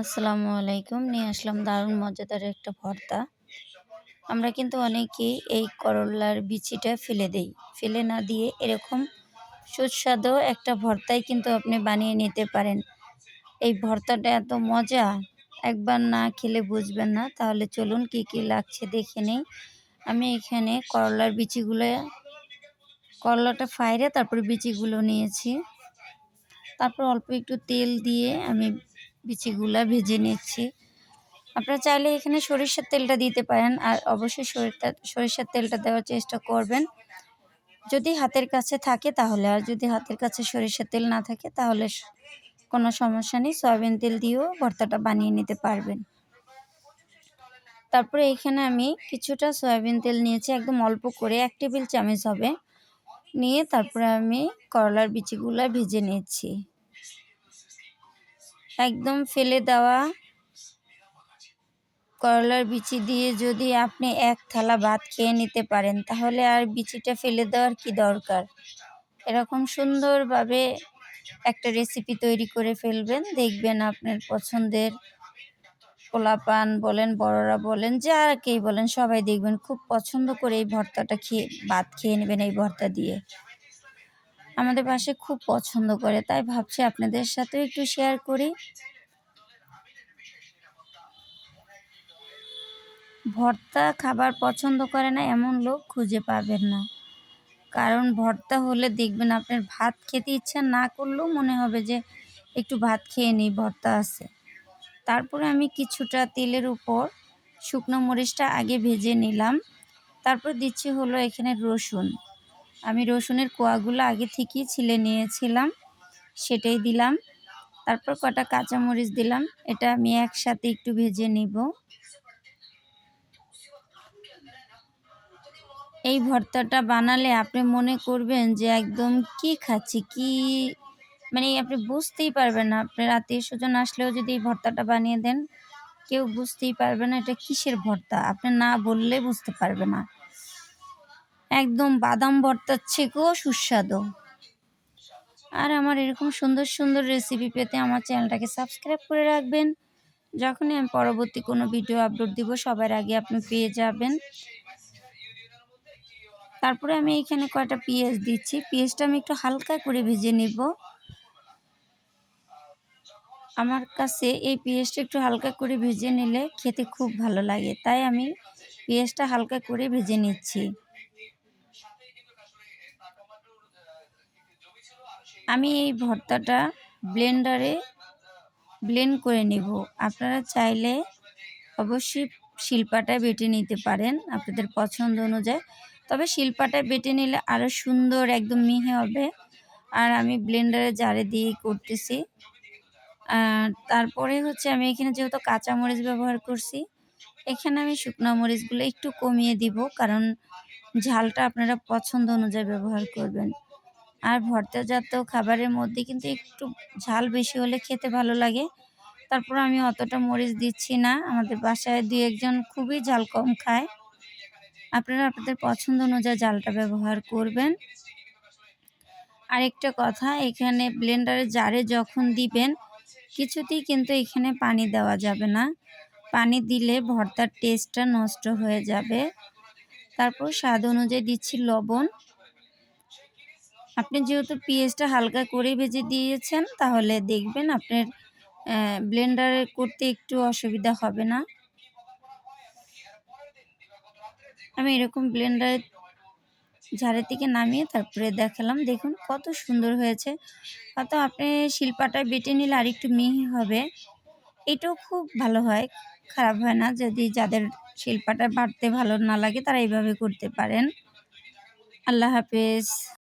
আসসালামু আলাইকুম। নিয়ে আসলাম দারুণ মজাদার একটা ভর্তা। আমরা কিন্তু অনেকেই এই করল্লার বিচিটা ফেলে দেই। ফেলে না দিয়ে এরকম সুস্বাদু একটা ভর্তাই কিন্তু আপনি বানিয়ে নিতে পারেন। এই ভর্তাটা এত মজা, একবার না খেলে বুঝবেন না। তাহলে চলুন কি, কি লাগছে দেখে নেই। আমি এখানে করলাটা ফাইড়ে তারপরে বিচিগুলো নিয়েছি। তারপর অল্প একটু তেল দিয়ে আমি বিচিগুলা ভেজে নিচ্ছি। আপনারা চাইলে এখানে সরিষার তেলটা দিতে পারেন, আর অবশ্যই সরিষার তেলটা দেওয়ার চেষ্টা করবেন যদি হাতের কাছে থাকে তাহলে। আর যদি হাতের কাছে সরিষার তেল না থাকে তাহলে কোনো সমস্যা নেই, সয়াবিন তেল দিয়েও ভর্তাটা বানিয়ে নিতে পারবেন। তারপরে এখানে আমি কিছুটা সয়াবিন তেল নিয়েছি, একদম অল্প করে 1 টেবিল চামচ হবে নিয়ে তারপরে আমি করলার বিচিগুলা ভেজে নিচ্ছি। একদম ফেলে দেওয়া করলার বিচি দিয়ে যদি আপনি 1 থালা ভাত খেয়ে নিতে পারেন তাহলে আর বিচিটা ফেলে দেওয়ার কি দরকার। এরকম সুন্দরভাবে একটা রেসিপি তৈরি করে ফেলবেন, দেখবেন আপনার পছন্দের পোলাপান বলেন, বড়রা বলেন, যাকেই বলেন সবাই দেখবেন খুব পছন্দ করে এই ভর্তাটা ভাত খেয়ে নেবেন এই ভর্তা দিয়ে। আমাদের বাসায় খুব পছন্দ করে, তাই ভাবছি আপনাদের সাথেও একটু শেয়ার করি। ভর্তা খাবার পছন্দ করে না এমন লোক খুঁজে পাবেন না। কারণ ভর্তা হলে দেখবেন আপনার ভাত খেতে ইচ্ছা না করলেও মনে হবে যে একটু ভাত খেয়ে নিই, ভর্তা আছে। তারপরে আমি কিছুটা তেলের উপর শুকনো মরিচটা আগে ভেজে নিলাম। তারপর দিচ্ছি হলো এখানে রসুন। আমি রসুনের কোয়াগুলো আগে থেকেই ছিলে নিয়েছিলাম, সেটাই দিলাম। তারপর কটা কাঁচামরিচ দিলাম, এটা আমি একসাথে একটু ভেজে নিব। এই ভর্তাটা বানালে আপনি মনে করবেন যে একদম কি খাচ্ছি, মানে আপনি বুঝতেই পারবেন না। আপনার আত্মীয়স্বজন আসলেও যদি এই ভর্তাটা বানিয়ে দেন, কেউ বুঝতেই পারবে না এটা কিসের ভর্তা। আপনি না বললে বুঝতে পারবে না। একদম বাদাম ভর্তার থেকেও সুস্বাদু। আর আমার এরকম সুন্দর, সুন্দর রেসিপি পেতে আমার চ্যানেলটাকে সাবস্ক্রাইব করে রাখবেন। যখনই আমি পরবর্তী কোনো ভিডিও আপলোড দিব সবার আগে আপনি পেয়ে যাবেন। তারপরে আমি এখানে কয়টা পেঁয়াজ দিচ্ছি। পেঁয়াজটা আমি একটু হালকা করে ভেজে নিব। আমার কাছে এই পেঁয়াজটা একটু হালকা করে ভেজে নিলে খেতে খুব ভালো লাগে, তাই আমি পেঁয়াজটা হালকা করে ভেজে নিচ্ছি। আমি এই ভর্তাটা ব্লেন্ডারে ব্লেন্ড করে নেব। আপনারা চাইলে অবশ্যই শিলপাটায় বেটে নিতে পারেন আপনাদের পছন্দ অনুযায়ী। তবে শিলপাটায় বেটে নিলে আরও সুন্দর একদম মিহি হবে। আর আমি ব্লেন্ডারে জারে দিয়েই করতেছি। তারপরে হচ্ছে আমি এখানে যেহেতু কাঁচামরিচ ব্যবহার করছি, এখানে আমি শুকনো মরিচগুলো একটু কমিয়ে দিব, কারণ ঝালটা আপনারা পছন্দ অনুযায়ী ব্যবহার করবেন। আর ভর্তাজাত খাবারের মধ্যে কিন্তু একটু ঝাল বেশি হলে খেতে ভালো লাগে। তারপর আমি অতটা মরিচ দিচ্ছি না। আমাদের বাসায় ২-১ জন খুবই ঝাল কম খায়। আপনারা আপনাদের পছন্দ অনুযায়ী ঝালটা ব্যবহার করবেন। আরেকটা কথা, এখানে ব্লেন্ডারের জারে যখন দিবেন কিছুতেই কিন্তু এখানে পানি দেওয়া যাবে না। পানি দিলে ভর্তার টেস্টটা নষ্ট হয়ে যাবে। তারপর স্বাদ অনুযায়ী দিচ্ছি লবণ। আপনি যেহেতু পেঁয়াজটা হালকা করে ভেজে দিয়েছেন তাহলে দেখবেন আপনার ব্লেন্ডারে করতে একটু অসুবিধা হবে না। আমি এরকম ব্লেন্ডারে ঝাড়ের থেকে নামিয়ে তারপরে দেখালাম, দেখুন কত সুন্দর হয়েছে। হয়তো আপনি শিলপাটায় বেটে নিলে আরেকটু মিহি হবে। এটাও খুব ভালো হয়, খারাপ হয় না। যদি যাদের শিলপাটায় বাটতে ভালো না লাগে তারা এইভাবে করতে পারেন। আল্লাহ হাফেজ।